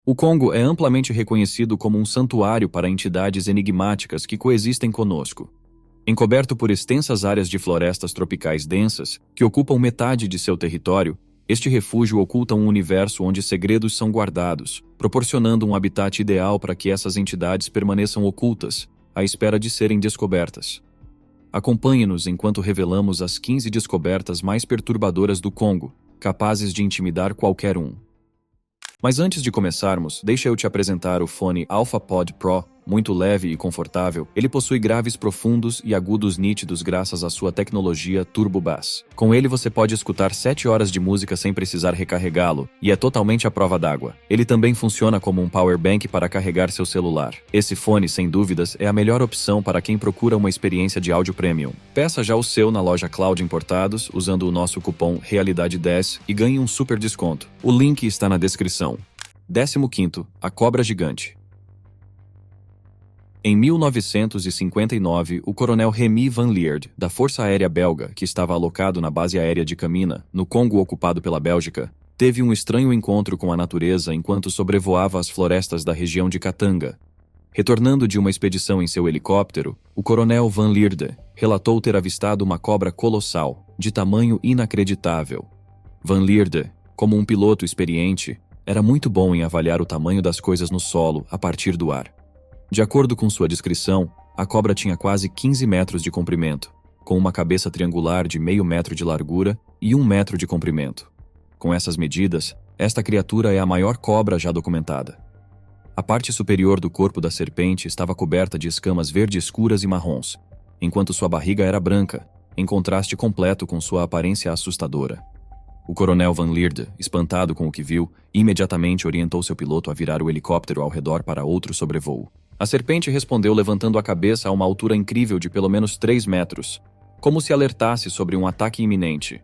O Congo é amplamente reconhecido como um santuário para entidades enigmáticas que coexistem conosco. Encoberto por extensas áreas de florestas tropicais densas, que ocupam metade de seu território, este refúgio oculta um universo onde segredos são guardados, proporcionando um habitat ideal para que essas entidades permaneçam ocultas, à espera de serem descobertas. Acompanhe-nos enquanto revelamos as 15 descobertas mais perturbadoras do Congo, capazes de intimidar qualquer um. Mas antes de começarmos, deixa eu te apresentar o fone AlphaPod Pro. Muito leve e confortável, ele possui graves profundos e agudos nítidos graças à sua tecnologia Turbo Bass. Com ele você pode escutar 7 horas de música sem precisar recarregá-lo, e é totalmente à prova d'água. Ele também funciona como um power bank para carregar seu celular. Esse fone, sem dúvidas, é a melhor opção para quem procura uma experiência de áudio premium. Peça já o seu na loja Cloud Importados, usando o nosso cupom Realidade10 e ganhe um super desconto. O link está na descrição. 15º, a cobra gigante. Em 1959, o coronel Remy Van Lierde, da Força Aérea Belga, que estava alocado na base aérea de Kamina, no Congo ocupado pela Bélgica, teve um estranho encontro com a natureza enquanto sobrevoava as florestas da região de Katanga. Retornando de uma expedição em seu helicóptero, o coronel Van Lierde relatou ter avistado uma cobra colossal, de tamanho inacreditável. Van Lierde, como um piloto experiente, era muito bom em avaliar o tamanho das coisas no solo a partir do ar. De acordo com sua descrição, a cobra tinha quase 15 metros de comprimento, com uma cabeça triangular de meio metro de largura e 1 metro de comprimento. Com essas medidas, esta criatura é a maior cobra já documentada. A parte superior do corpo da serpente estava coberta de escamas verde escuras e marrons, enquanto sua barriga era branca, em contraste completo com sua aparência assustadora. O coronel Van Lierde, espantado com o que viu, imediatamente orientou seu piloto a virar o helicóptero ao redor para outro sobrevoo. A serpente respondeu levantando a cabeça a uma altura incrível de pelo menos 3 metros, como se alertasse sobre um ataque iminente.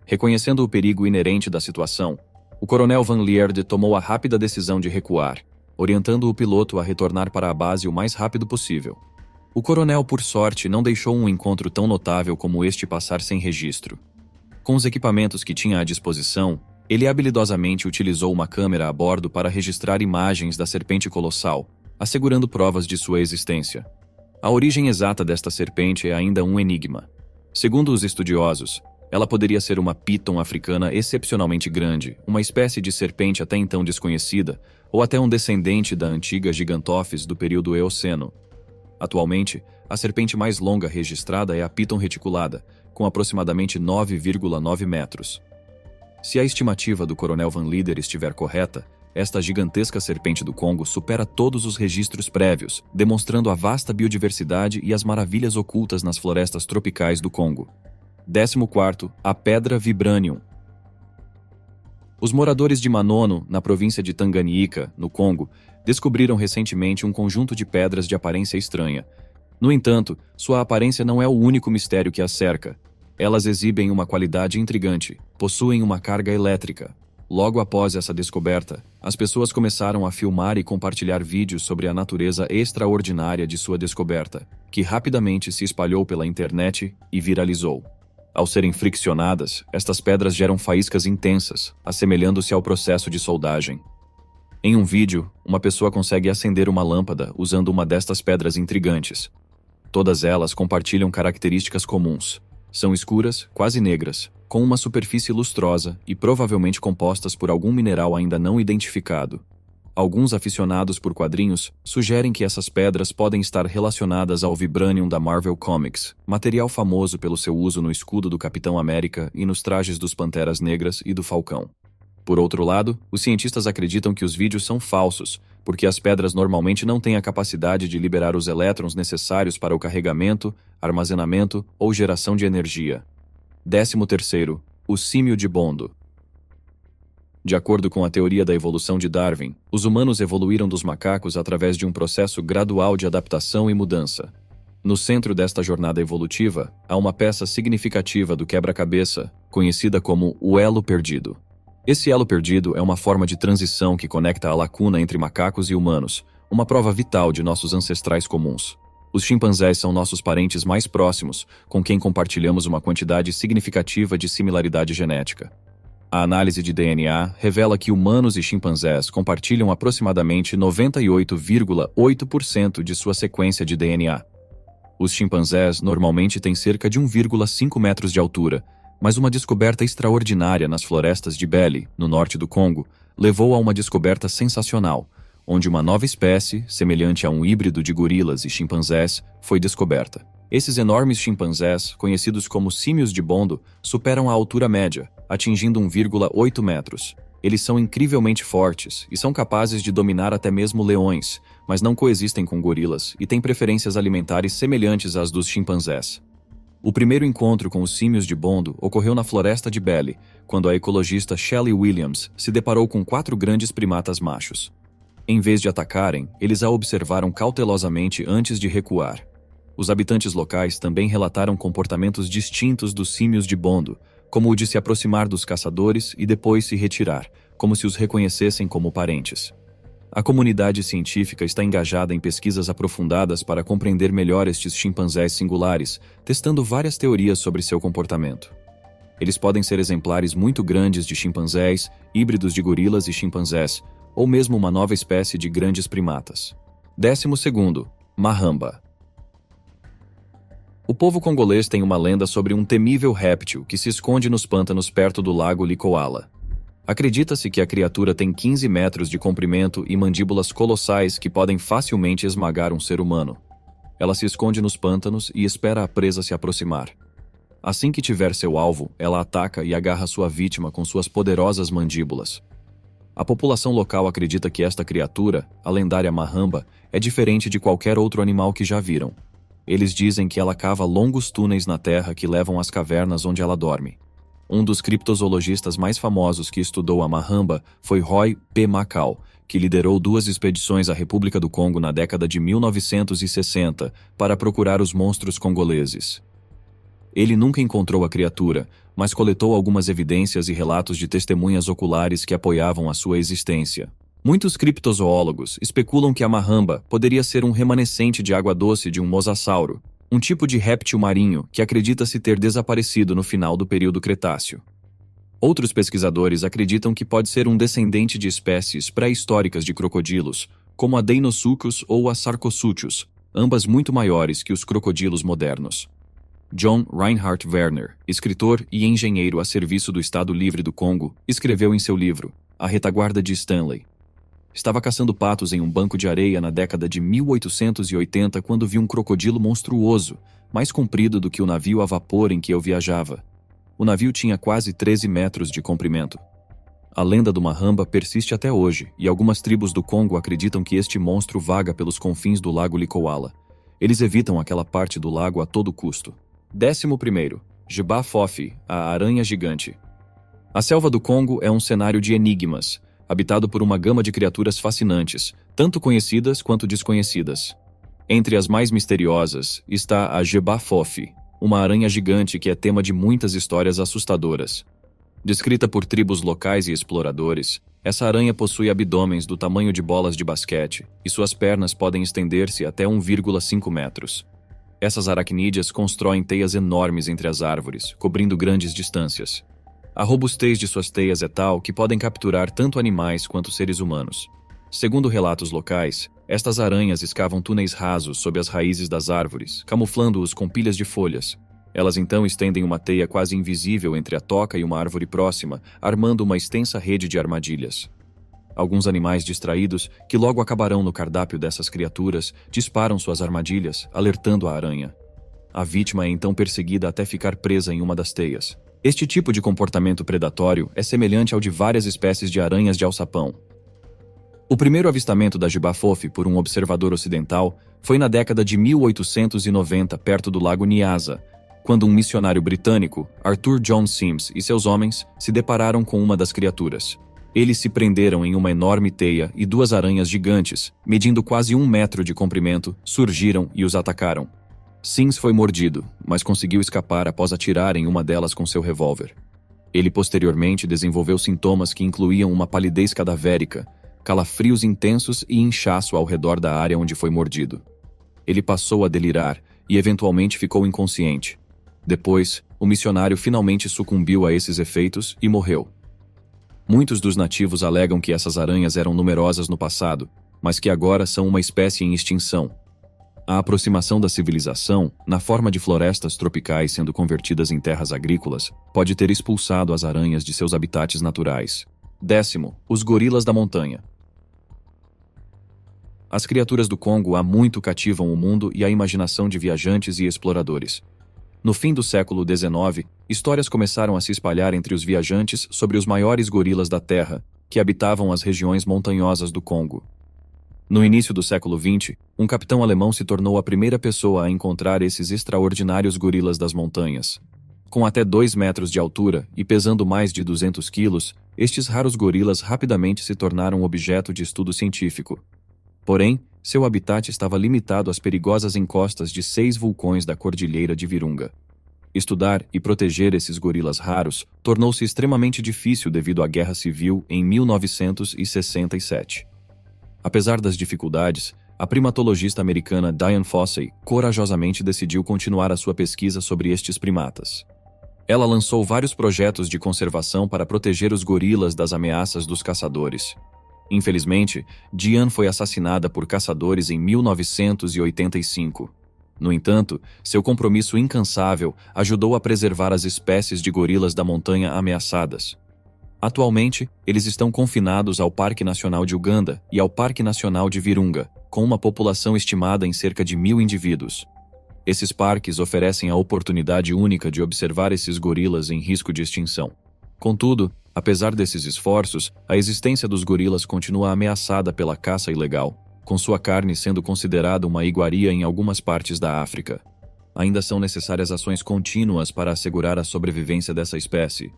Reconhecendo o perigo inerente da situação, o coronel Van Lierde tomou a rápida decisão de recuar, orientando o piloto a retornar para a base o mais rápido possível. O coronel, por sorte, não deixou um encontro tão notável como este passar sem registro. Com os equipamentos que tinha à disposição, ele habilidosamente utilizou uma câmera a bordo para registrar imagens da serpente colossal, assegurando provas de sua existência. A origem exata desta serpente é ainda um enigma. Segundo os estudiosos, ela poderia ser uma piton africana excepcionalmente grande, uma espécie de serpente até então desconhecida, ou até um descendente da antiga Gigantophis do período Eoceno. Atualmente, a serpente mais longa registrada é a piton reticulada, com aproximadamente 9,9 metros. Se a estimativa do coronel Van Lierde estiver correta, esta gigantesca serpente do Congo supera todos os registros prévios, demonstrando a vasta biodiversidade e as maravilhas ocultas nas florestas tropicais do Congo. 14º, a Pedra Vibranium. Os moradores de Manono, na província de Tanganyika, no Congo, descobriram recentemente um conjunto de pedras de aparência estranha. No entanto, sua aparência não é o único mistério que as cerca. Elas exibem uma qualidade intrigante, possuem uma carga elétrica. Logo após essa descoberta, as pessoas começaram a filmar e compartilhar vídeos sobre a natureza extraordinária de sua descoberta, que rapidamente se espalhou pela internet e viralizou. Ao serem friccionadas, estas pedras geram faíscas intensas, assemelhando-se ao processo de soldagem. Em um vídeo, uma pessoa consegue acender uma lâmpada usando uma destas pedras intrigantes. Todas elas compartilham características comuns. São escuras, quase negras, com uma superfície lustrosa e provavelmente compostas por algum mineral ainda não identificado. Alguns aficionados por quadrinhos sugerem que essas pedras podem estar relacionadas ao Vibranium da Marvel Comics, material famoso pelo seu uso no escudo do Capitão América e nos trajes dos Panteras Negras e do Falcão. Por outro lado, os cientistas acreditam que os vídeos são falsos, porque as pedras normalmente não têm a capacidade de liberar os elétrons necessários para o carregamento, armazenamento ou geração de energia. 13º, o símio de Bondo. De acordo com a teoria da evolução de Darwin, os humanos evoluíram dos macacos através de um processo gradual de adaptação e mudança. No centro desta jornada evolutiva, há uma peça significativa do quebra-cabeça, conhecida como o elo perdido. Esse elo perdido é uma forma de transição que conecta a lacuna entre macacos e humanos, uma prova vital de nossos ancestrais comuns. Os chimpanzés são nossos parentes mais próximos, com quem compartilhamos uma quantidade significativa de similaridade genética. A análise de DNA revela que humanos e chimpanzés compartilham aproximadamente 98,8% de sua sequência de DNA. Os chimpanzés normalmente têm cerca de 1,5 metros de altura, mas uma descoberta extraordinária nas florestas de Beli, no norte do Congo, levou a uma descoberta sensacional, onde uma nova espécie, semelhante a um híbrido de gorilas e chimpanzés, foi descoberta. Esses enormes chimpanzés, conhecidos como símios de Bondo, superam a altura média, atingindo 1,8 metros. Eles são incrivelmente fortes e são capazes de dominar até mesmo leões, mas não coexistem com gorilas e têm preferências alimentares semelhantes às dos chimpanzés. O primeiro encontro com os símios de Bondo ocorreu na floresta de Beli, quando a ecologista Shelley Williams se deparou com 4 grandes primatas machos. Em vez de atacarem, eles a observaram cautelosamente antes de recuar. Os habitantes locais também relataram comportamentos distintos dos símios de Bondo, como o de se aproximar dos caçadores e depois se retirar, como se os reconhecessem como parentes. A comunidade científica está engajada em pesquisas aprofundadas para compreender melhor estes chimpanzés singulares, testando várias teorias sobre seu comportamento. Eles podem ser exemplares muito grandes de chimpanzés, híbridos de gorilas e chimpanzés, ou mesmo uma nova espécie de grandes primatas. 12º. Mahamba. O povo congolês tem uma lenda sobre um temível réptil que se esconde nos pântanos perto do lago Licoala. Acredita-se que a criatura tem 15 metros de comprimento e mandíbulas colossais que podem facilmente esmagar um ser humano. Ela se esconde nos pântanos e espera a presa se aproximar. Assim que tiver seu alvo, ela ataca e agarra sua vítima com suas poderosas mandíbulas. A população local acredita que esta criatura, a lendária Mahamba, é diferente de qualquer outro animal que já viram. Eles dizem que ela cava longos túneis na terra que levam às cavernas onde ela dorme. Um dos criptozoologistas mais famosos que estudou a Mahamba foi Roy P. Macau, que liderou 2 expedições à República do Congo na década de 1960 para procurar os monstros congoleses. Ele nunca encontrou a criatura, mas coletou algumas evidências e relatos de testemunhas oculares que apoiavam a sua existência. Muitos criptozoólogos especulam que a Mahamba poderia ser um remanescente de água doce de um mosasauro, um tipo de réptil marinho que acredita-se ter desaparecido no final do período Cretáceo. Outros pesquisadores acreditam que pode ser um descendente de espécies pré-históricas de crocodilos, como a Deinosuchus ou a Sarcosuchus, ambas muito maiores que os crocodilos modernos. John Reinhard Werner, escritor e engenheiro a serviço do Estado Livre do Congo, escreveu em seu livro A Retaguarda de Stanley: estava caçando patos em um banco de areia na década de 1880 quando vi um crocodilo monstruoso, mais comprido do que o navio a vapor em que eu viajava. O navio tinha quase 13 metros de comprimento. A lenda do Mahamba persiste até hoje, e algumas tribos do Congo acreditam que este monstro vaga pelos confins do lago Licoala. Eles evitam aquela parte do lago a todo custo. 11º. Jeba Fofi, a aranha gigante. A selva do Congo é um cenário de enigmas, habitado por uma gama de criaturas fascinantes, tanto conhecidas quanto desconhecidas. Entre as mais misteriosas está a Jeba Fofi, uma aranha gigante que é tema de muitas histórias assustadoras. Descrita por tribos locais e exploradores, essa aranha possui abdômenes do tamanho de bolas de basquete e suas pernas podem estender-se até 1,5 metros. Essas aracnídeas constroem teias enormes entre as árvores, cobrindo grandes distâncias. A robustez de suas teias é tal que podem capturar tanto animais quanto seres humanos. Segundo relatos locais, estas aranhas escavam túneis rasos sob as raízes das árvores, camuflando-os com pilhas de folhas. Elas então estendem uma teia quase invisível entre a toca e uma árvore próxima, armando uma extensa rede de armadilhas. Alguns animais distraídos, que logo acabarão no cardápio dessas criaturas, disparam suas armadilhas, alertando a aranha. A vítima é então perseguida até ficar presa em uma das teias. Este tipo de comportamento predatório é semelhante ao de várias espécies de aranhas de alçapão. O primeiro avistamento da Jeba Fofi por um observador ocidental foi na década de 1890, perto do lago Nyasa, quando um missionário britânico, Arthur John Sims, e seus homens se depararam com uma das criaturas. Eles se prenderam em uma enorme teia e 2 aranhas gigantes, medindo quase 1 metro de comprimento, surgiram e os atacaram. Sims foi mordido, mas conseguiu escapar após atirar em uma delas com seu revólver. Ele posteriormente desenvolveu sintomas que incluíam uma palidez cadavérica, calafrios intensos e inchaço ao redor da área onde foi mordido. Ele passou a delirar e eventualmente ficou inconsciente. Depois, o missionário finalmente sucumbiu a esses efeitos e morreu. Muitos dos nativos alegam que essas aranhas eram numerosas no passado, mas que agora são uma espécie em extinção. A aproximação da civilização, na forma de florestas tropicais sendo convertidas em terras agrícolas, pode ter expulsado as aranhas de seus habitats naturais. 10º, os gorilas da montanha. As criaturas do Congo há muito cativam o mundo e a imaginação de viajantes e exploradores. No fim do século XIX, histórias começaram a se espalhar entre os viajantes sobre os maiores gorilas da Terra, que habitavam as regiões montanhosas do Congo. No início do século XX, um capitão alemão se tornou a primeira pessoa a encontrar esses extraordinários gorilas das montanhas. Com até 2 metros de altura e pesando mais de 200 quilos, estes raros gorilas rapidamente se tornaram objeto de estudo científico. Porém, seu habitat estava limitado às perigosas encostas de 6 vulcões da Cordilheira de Virunga. Estudar e proteger esses gorilas raros tornou-se extremamente difícil devido à Guerra Civil em 1967. Apesar das dificuldades, a primatologista americana Diane Fossey corajosamente decidiu continuar a sua pesquisa sobre estes primatas. Ela lançou vários projetos de conservação para proteger os gorilas das ameaças dos caçadores. Infelizmente, Diane foi assassinada por caçadores em 1985. No entanto, seu compromisso incansável ajudou a preservar as espécies de gorilas da montanha ameaçadas. Atualmente, eles estão confinados ao Parque Nacional de Uganda e ao Parque Nacional de Virunga, com uma população estimada em cerca de 1.000 indivíduos. Esses parques oferecem a oportunidade única de observar esses gorilas em risco de extinção. Contudo, apesar desses esforços, a existência dos gorilas continua ameaçada pela caça ilegal, com sua carne sendo considerada uma iguaria em algumas partes da África. Ainda são necessárias ações contínuas para assegurar a sobrevivência dessa espécie.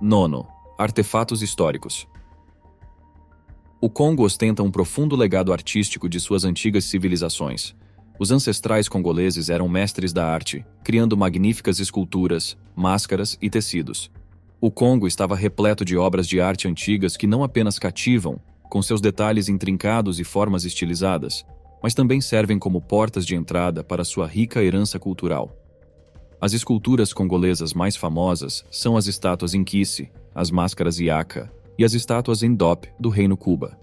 9. Artefatos históricos. O Congo ostenta um profundo legado artístico de suas antigas civilizações. Os ancestrais congoleses eram mestres da arte, criando magníficas esculturas, máscaras e tecidos. O Congo estava repleto de obras de arte antigas que não apenas cativam, com seus detalhes intrincados e formas estilizadas, mas também servem como portas de entrada para sua rica herança cultural. As esculturas congolesas mais famosas são as estátuas Nkisi, as máscaras Yaka e as estátuas Ndop do Reino Cuba.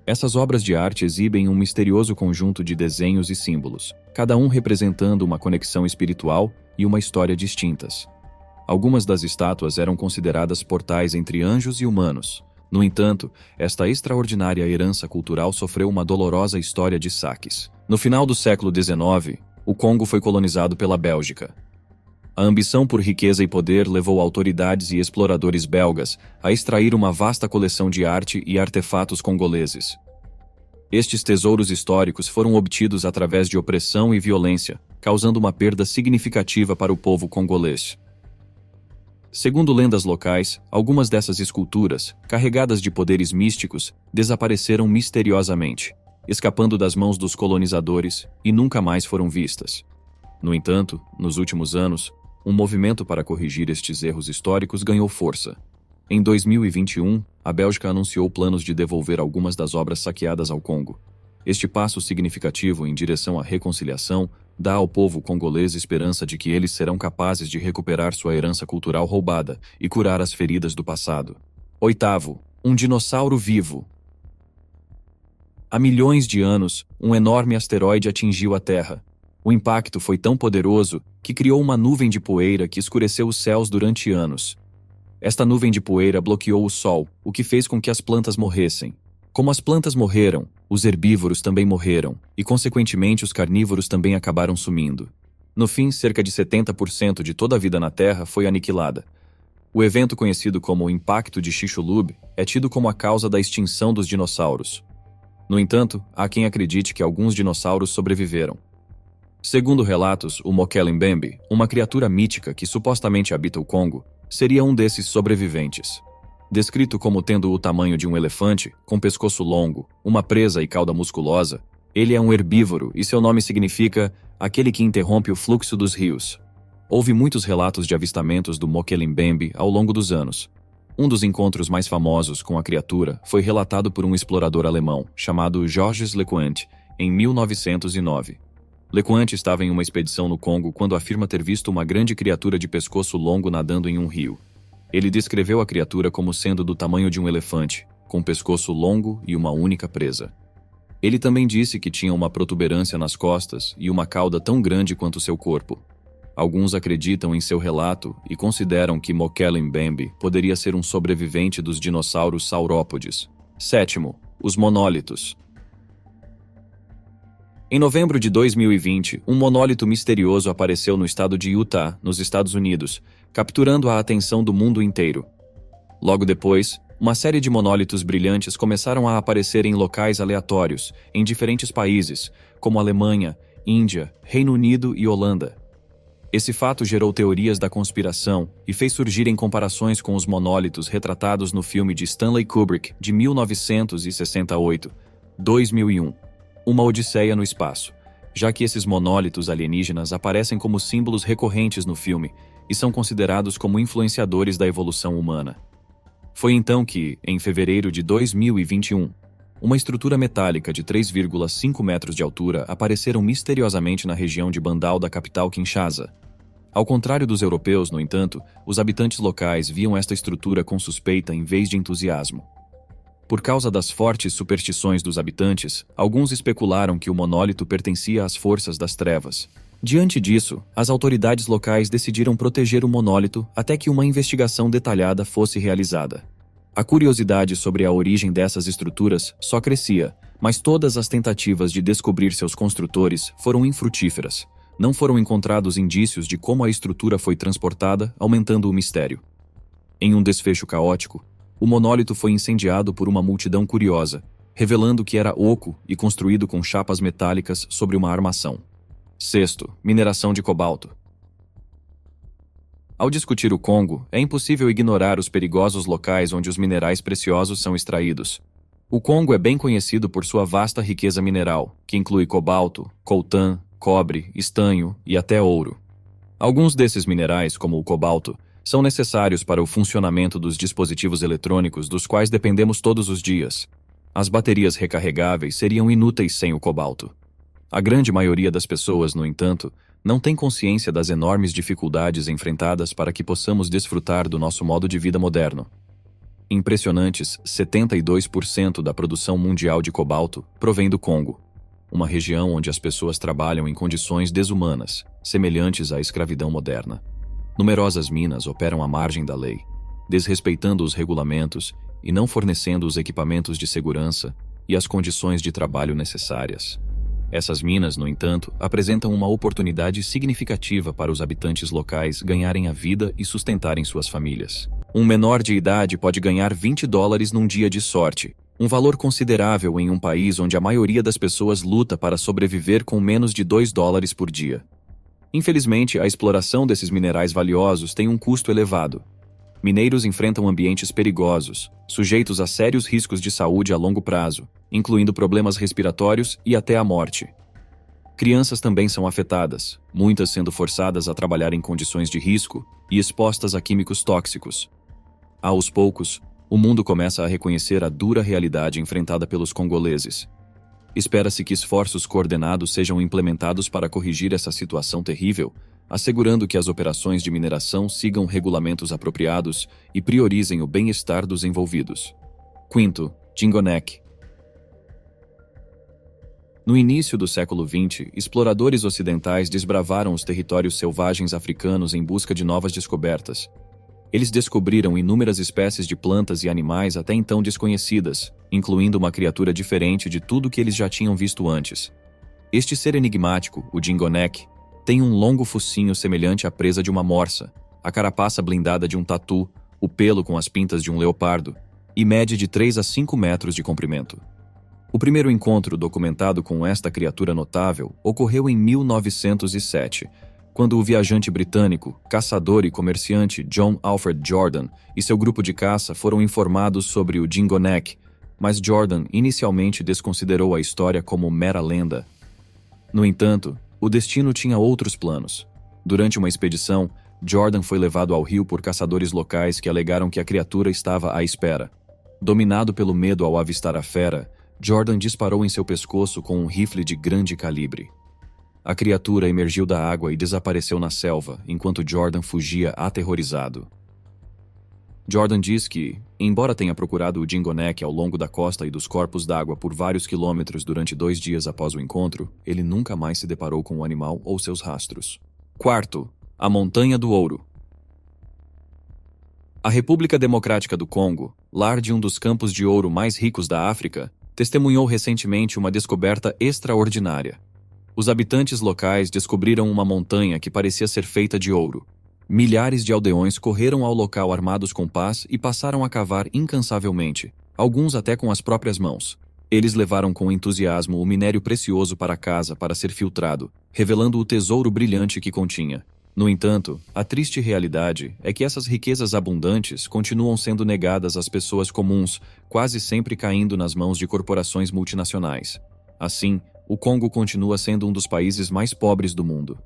Essas obras de arte exibem um misterioso conjunto de desenhos e símbolos, cada um representando uma conexão espiritual e uma história distintas. Algumas das estátuas eram consideradas portais entre anjos e humanos. No entanto, esta extraordinária herança cultural sofreu uma dolorosa história de saques. No final do século XIX, o Congo foi colonizado pela Bélgica. A ambição por riqueza e poder levou autoridades e exploradores belgas a extrair uma vasta coleção de arte e artefatos congoleses. Estes tesouros históricos foram obtidos através de opressão e violência, causando uma perda significativa para o povo congolês. Segundo lendas locais, algumas dessas esculturas, carregadas de poderes místicos, desapareceram misteriosamente, escapando das mãos dos colonizadores e nunca mais foram vistas. No entanto, nos últimos anos, um movimento para corrigir estes erros históricos ganhou força. Em 2021, a Bélgica anunciou planos de devolver algumas das obras saqueadas ao Congo. Este passo significativo em direção à reconciliação dá ao povo congolês esperança de que eles serão capazes de recuperar sua herança cultural roubada e curar as feridas do passado. 8º, um dinossauro vivo. Há milhões de anos, um enorme asteroide atingiu a Terra. O impacto foi tão poderoso que criou uma nuvem de poeira que escureceu os céus durante anos. Esta nuvem de poeira bloqueou o sol, o que fez com que as plantas morressem. Como as plantas morreram, os herbívoros também morreram, e consequentemente os carnívoros também acabaram sumindo. No fim, cerca de 70% de toda a vida na Terra foi aniquilada. O evento conhecido como o Impacto de Chicxulub é tido como a causa da extinção dos dinossauros. No entanto, há quem acredite que alguns dinossauros sobreviveram. Segundo relatos, o Mokele Mbembe, uma criatura mítica que supostamente habita o Congo, seria um desses sobreviventes. Descrito como tendo o tamanho de um elefante, com pescoço longo, uma presa e cauda musculosa, ele é um herbívoro e seu nome significa aquele que interrompe o fluxo dos rios. Houve muitos relatos de avistamentos do Mokele Mbembe ao longo dos anos. Um dos encontros mais famosos com a criatura foi relatado por um explorador alemão, chamado Georges Lecointe, em 1909. Lecointe estava em uma expedição no Congo quando afirma ter visto uma grande criatura de pescoço longo nadando em um rio. Ele descreveu a criatura como sendo do tamanho de um elefante, com um pescoço longo e uma única presa. Ele também disse que tinha uma protuberância nas costas e uma cauda tão grande quanto seu corpo. Alguns acreditam em seu relato e consideram que Mokele Mbembe poderia ser um sobrevivente dos dinossauros saurópodes. 7. Os monólitos. Em novembro de 2020, um monólito misterioso apareceu no estado de Utah, nos Estados Unidos, capturando a atenção do mundo inteiro. Logo depois, uma série de monólitos brilhantes começaram a aparecer em locais aleatórios, em diferentes países, como Alemanha, Índia, Reino Unido e Holanda. Esse fato gerou teorias da conspiração e fez surgirem comparações com os monólitos retratados no filme de Stanley Kubrick de 1968, 2001, Uma Odisseia no Espaço, já que esses monólitos alienígenas aparecem como símbolos recorrentes no filme e são considerados como influenciadores da evolução humana. Foi então que, em fevereiro de 2021, uma estrutura metálica de 3,5 metros de altura apareceram misteriosamente na região de Bandal da capital Kinshasa. Ao contrário dos europeus, no entanto, os habitantes locais viam esta estrutura com suspeita em vez de entusiasmo. Por causa das fortes superstições dos habitantes, alguns especularam que o monólito pertencia às forças das trevas. Diante disso, as autoridades locais decidiram proteger o monólito até que uma investigação detalhada fosse realizada. A curiosidade sobre a origem dessas estruturas só crescia, mas todas as tentativas de descobrir seus construtores foram infrutíferas. Não foram encontrados indícios de como a estrutura foi transportada, aumentando o mistério. Em um desfecho caótico, o monólito foi incendiado por uma multidão curiosa, revelando que era oco e construído com chapas metálicas sobre uma armação. 6. Mineração de cobalto. Ao discutir o Congo, é impossível ignorar os perigosos locais onde os minerais preciosos são extraídos. O Congo é bem conhecido por sua vasta riqueza mineral, que inclui cobalto, coltan, cobre, estanho e até ouro. Alguns desses minerais, como o cobalto, são necessários para o funcionamento dos dispositivos eletrônicos dos quais dependemos todos os dias. As baterias recarregáveis seriam inúteis sem o cobalto. A grande maioria das pessoas, no entanto, não tem consciência das enormes dificuldades enfrentadas para que possamos desfrutar do nosso modo de vida moderno. Impressionantes 72% da produção mundial de cobalto provém do Congo, uma região onde as pessoas trabalham em condições desumanas, semelhantes à escravidão moderna. Numerosas minas operam à margem da lei, desrespeitando os regulamentos e não fornecendo os equipamentos de segurança e as condições de trabalho necessárias. Essas minas, no entanto, apresentam uma oportunidade significativa para os habitantes locais ganharem a vida e sustentarem suas famílias. Um menor de idade pode ganhar $20 num dia de sorte, um valor considerável em um país onde a maioria das pessoas luta para sobreviver com menos de $2 por dia. Infelizmente, a exploração desses minerais valiosos tem um custo elevado. Mineiros enfrentam ambientes perigosos, sujeitos a sérios riscos de saúde a longo prazo, incluindo problemas respiratórios e até a morte. Crianças também são afetadas, muitas sendo forçadas a trabalhar em condições de risco e expostas a químicos tóxicos. Aos poucos, o mundo começa a reconhecer a dura realidade enfrentada pelos congoleses. Espera-se que esforços coordenados sejam implementados para corrigir essa situação terrível, assegurando que as operações de mineração sigam regulamentos apropriados e priorizem o bem-estar dos envolvidos. 5. Dingonek. No início do século XX, exploradores ocidentais desbravaram os territórios selvagens africanos em busca de novas descobertas. Eles descobriram inúmeras espécies de plantas e animais até então desconhecidas, incluindo uma criatura diferente de tudo que eles já tinham visto antes. Este ser enigmático, o Dingonek, tem um longo focinho semelhante à presa de uma morsa, a carapaça blindada de um tatu, o pelo com as pintas de um leopardo, e mede de 3 a 5 metros de comprimento. O primeiro encontro documentado com esta criatura notável ocorreu em 1907, quando o viajante britânico, caçador e comerciante John Alfred Jordan e seu grupo de caça foram informados sobre o Dingonek, mas Jordan inicialmente desconsiderou a história como mera lenda. No entanto, o destino tinha outros planos. Durante uma expedição, Jordan foi levado ao rio por caçadores locais que alegaram que a criatura estava à espera. Dominado pelo medo ao avistar a fera, Jordan disparou em seu pescoço com um rifle de grande calibre. A criatura emergiu da água e desapareceu na selva, enquanto Jordan fugia aterrorizado. Jordan diz que, embora tenha procurado o Dingonek ao longo da costa e dos corpos d'água por vários quilômetros durante 2 dias após o encontro, ele nunca mais se deparou com o animal ou seus rastros. Quarto, a Montanha do Ouro. A República Democrática do Congo, lar de um dos campos de ouro mais ricos da África, testemunhou recentemente uma descoberta extraordinária. Os habitantes locais descobriram uma montanha que parecia ser feita de ouro. Milhares de aldeões correram ao local armados com pás e passaram a cavar incansavelmente, alguns até com as próprias mãos. Eles levaram com entusiasmo o minério precioso para casa para ser filtrado, revelando o tesouro brilhante que continha. No entanto, a triste realidade é que essas riquezas abundantes continuam sendo negadas às pessoas comuns, quase sempre caindo nas mãos de corporações multinacionais. Assim, o Congo continua sendo um dos países mais pobres do mundo.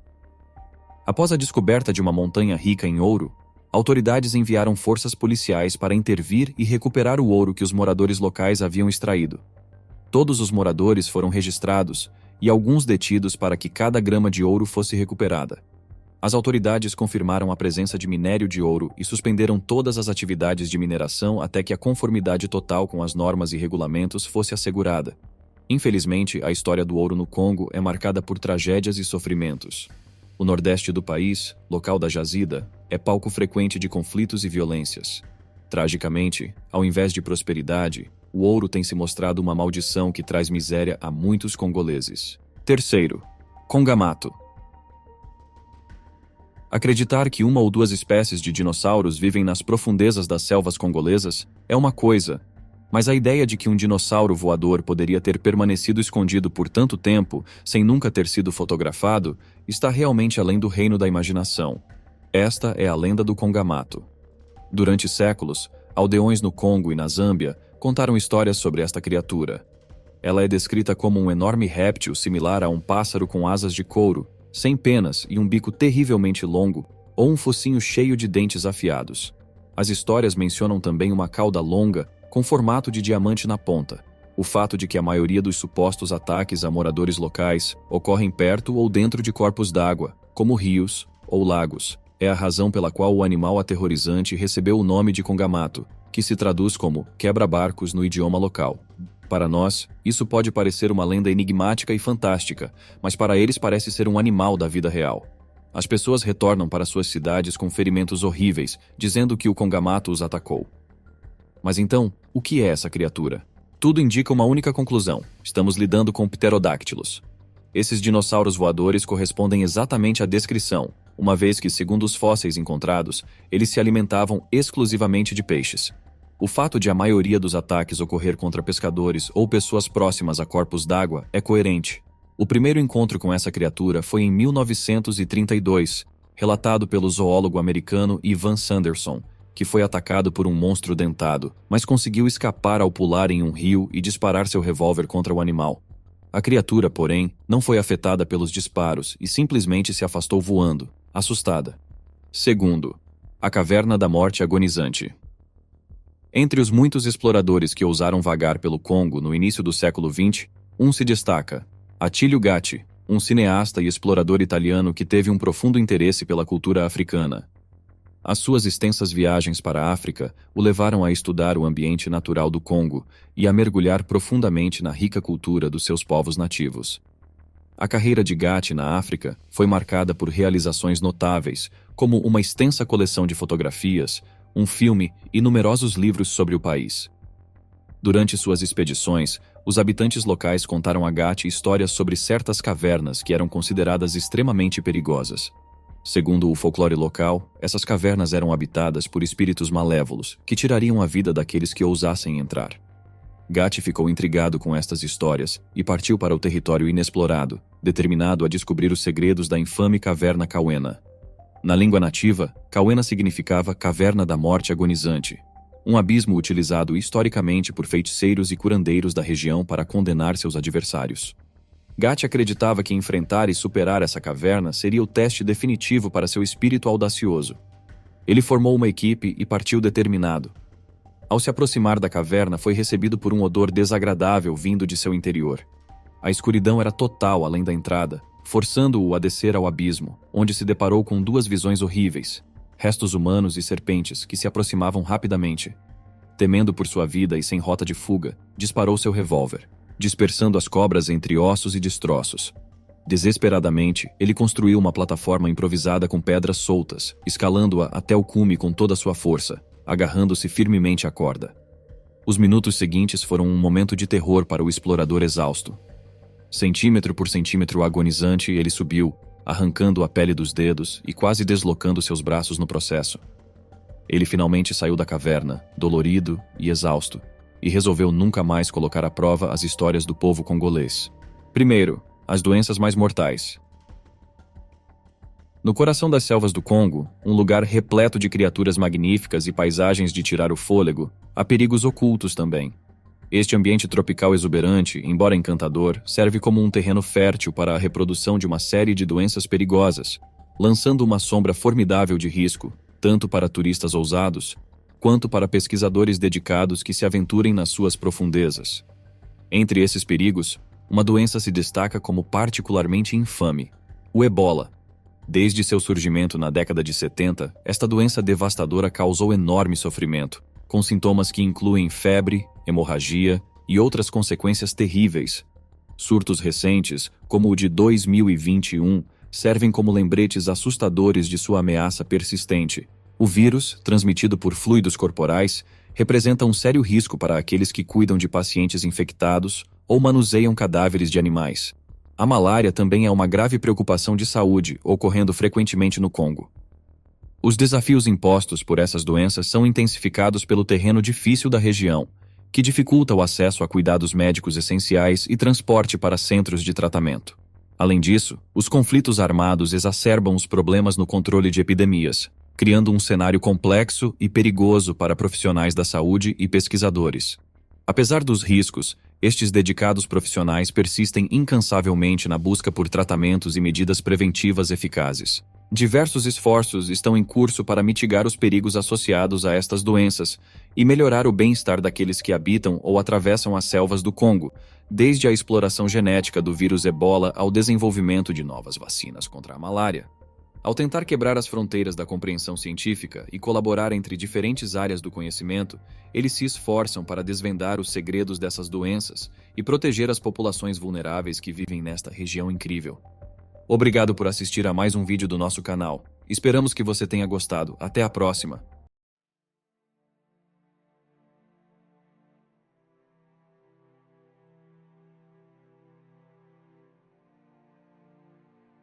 Após a descoberta de uma montanha rica em ouro, autoridades enviaram forças policiais para intervir e recuperar o ouro que os moradores locais haviam extraído. Todos os moradores foram registrados e alguns detidos para que cada grama de ouro fosse recuperada. As autoridades confirmaram a presença de minério de ouro e suspenderam todas as atividades de mineração até que a conformidade total com as normas e regulamentos fosse assegurada. Infelizmente, a história do ouro no Congo é marcada por tragédias e sofrimentos. O nordeste do país, local da jazida, é palco frequente de conflitos e violências. Tragicamente, ao invés de prosperidade, o ouro tem se mostrado uma maldição que traz miséria a muitos congoleses. Terceiro, Congamato. Acreditar que uma ou duas espécies de dinossauros vivem nas profundezas das selvas congolesas é uma coisa, mas a ideia de que um dinossauro voador poderia ter permanecido escondido por tanto tempo, sem nunca ter sido fotografado, está realmente além do reino da imaginação. Esta é a lenda do Congamato. Durante séculos, aldeões no Congo e na Zâmbia contaram histórias sobre esta criatura. Ela é descrita como um enorme réptil similar a um pássaro com asas de couro, sem penas e um bico terrivelmente longo, ou um focinho cheio de dentes afiados. As histórias mencionam também uma cauda longa, com formato de diamante na ponta. O fato de que a maioria dos supostos ataques a moradores locais ocorrem perto ou dentro de corpos d'água, como rios ou lagos, é a razão pela qual o animal aterrorizante recebeu o nome de Congamato, que se traduz como quebra-barcos no idioma local. Para nós, isso pode parecer uma lenda enigmática e fantástica, mas para eles parece ser um animal da vida real. As pessoas retornam para suas cidades com ferimentos horríveis, dizendo que o Congamato os atacou. Mas então, o que é essa criatura? Tudo indica uma única conclusão: estamos lidando com pterodáctilos. Esses dinossauros voadores correspondem exatamente à descrição, uma vez que, segundo os fósseis encontrados, eles se alimentavam exclusivamente de peixes. O fato de a maioria dos ataques ocorrer contra pescadores ou pessoas próximas a corpos d'água é coerente. O primeiro encontro com essa criatura foi em 1932, relatado pelo zoólogo americano Ivan Sanderson, que foi atacado por um monstro dentado, mas conseguiu escapar ao pular em um rio e disparar seu revólver contra o animal. A criatura, porém, não foi afetada pelos disparos e simplesmente se afastou voando, assustada. Segundo, a Caverna da Morte Agonizante. Entre os muitos exploradores que ousaram vagar pelo Congo no início do século XX, um se destaca: Attilio Gatti, um cineasta e explorador italiano que teve um profundo interesse pela cultura africana. As suas extensas viagens para a África o levaram a estudar o ambiente natural do Congo e a mergulhar profundamente na rica cultura dos seus povos nativos. A carreira de Gatti na África foi marcada por realizações notáveis, como uma extensa coleção de fotografias, um filme e numerosos livros sobre o país. Durante suas expedições, os habitantes locais contaram a Gatti histórias sobre certas cavernas que eram consideradas extremamente perigosas. Segundo o folclore local, essas cavernas eram habitadas por espíritos malévolos que tirariam a vida daqueles que ousassem entrar. Gatti ficou intrigado com estas histórias e partiu para o território inexplorado, determinado a descobrir os segredos da infame caverna Cauena. Na língua nativa, Cauena significava Caverna da Morte Agonizante, um abismo utilizado historicamente por feiticeiros e curandeiros da região para condenar seus adversários. Gatti acreditava que enfrentar e superar essa caverna seria o teste definitivo para seu espírito audacioso. Ele formou uma equipe e partiu determinado. Ao se aproximar da caverna, foi recebido por um odor desagradável vindo de seu interior. A escuridão era total além da entrada, forçando-o a descer ao abismo, onde se deparou com duas visões horríveis. restos humanos e serpentes que se aproximavam rapidamente. Temendo por sua vida e sem rota de fuga, disparou seu revólver, dispersando as cobras entre ossos e destroços. Desesperadamente, ele construiu uma plataforma improvisada com pedras soltas, escalando-a até o cume com toda a sua força, agarrando-se firmemente à corda. Os minutos seguintes foram um momento de terror para o explorador exausto. Centímetro por centímetro agonizante, ele subiu, arrancando a pele dos dedos e quase deslocando seus braços no processo. Ele finalmente saiu da caverna, dolorido e exausto, e resolveu nunca mais colocar à prova as histórias do povo congolês. Primeiro, as doenças mais mortais. No coração das selvas do Congo, um lugar repleto de criaturas magníficas e paisagens de tirar o fôlego, há perigos ocultos também. Este ambiente tropical exuberante, embora encantador, serve como um terreno fértil para a reprodução de uma série de doenças perigosas, lançando uma sombra formidável de risco, tanto para turistas ousados, quanto para pesquisadores dedicados que se aventurem nas suas profundezas. Entre esses perigos, uma doença se destaca como particularmente infame: o ebola. Desde seu surgimento na década de 70, esta doença devastadora causou enorme sofrimento, com sintomas que incluem febre, hemorragia e outras consequências terríveis. Surtos recentes, como o de 2021, servem como lembretes assustadores de sua ameaça persistente. O vírus, transmitido por fluidos corporais, representa um sério risco para aqueles que cuidam de pacientes infectados ou manuseiam cadáveres de animais. A malária também é uma grave preocupação de saúde, ocorrendo frequentemente no Congo. Os desafios impostos por essas doenças são intensificados pelo terreno difícil da região, que dificulta o acesso a cuidados médicos essenciais e transporte para centros de tratamento. Além disso, os conflitos armados exacerbam os problemas no controle de epidemias, criando um cenário complexo e perigoso para profissionais da saúde e pesquisadores. Apesar dos riscos, estes dedicados profissionais persistem incansavelmente na busca por tratamentos e medidas preventivas eficazes. Diversos esforços estão em curso para mitigar os perigos associados a estas doenças e melhorar o bem-estar daqueles que habitam ou atravessam as selvas do Congo, desde a exploração genética do vírus ebola ao desenvolvimento de novas vacinas contra a malária. Ao tentar quebrar as fronteiras da compreensão científica e colaborar entre diferentes áreas do conhecimento, eles se esforçam para desvendar os segredos dessas doenças e proteger as populações vulneráveis que vivem nesta região incrível. Obrigado por assistir a mais um vídeo do nosso canal. Esperamos que você tenha gostado. Até a próxima!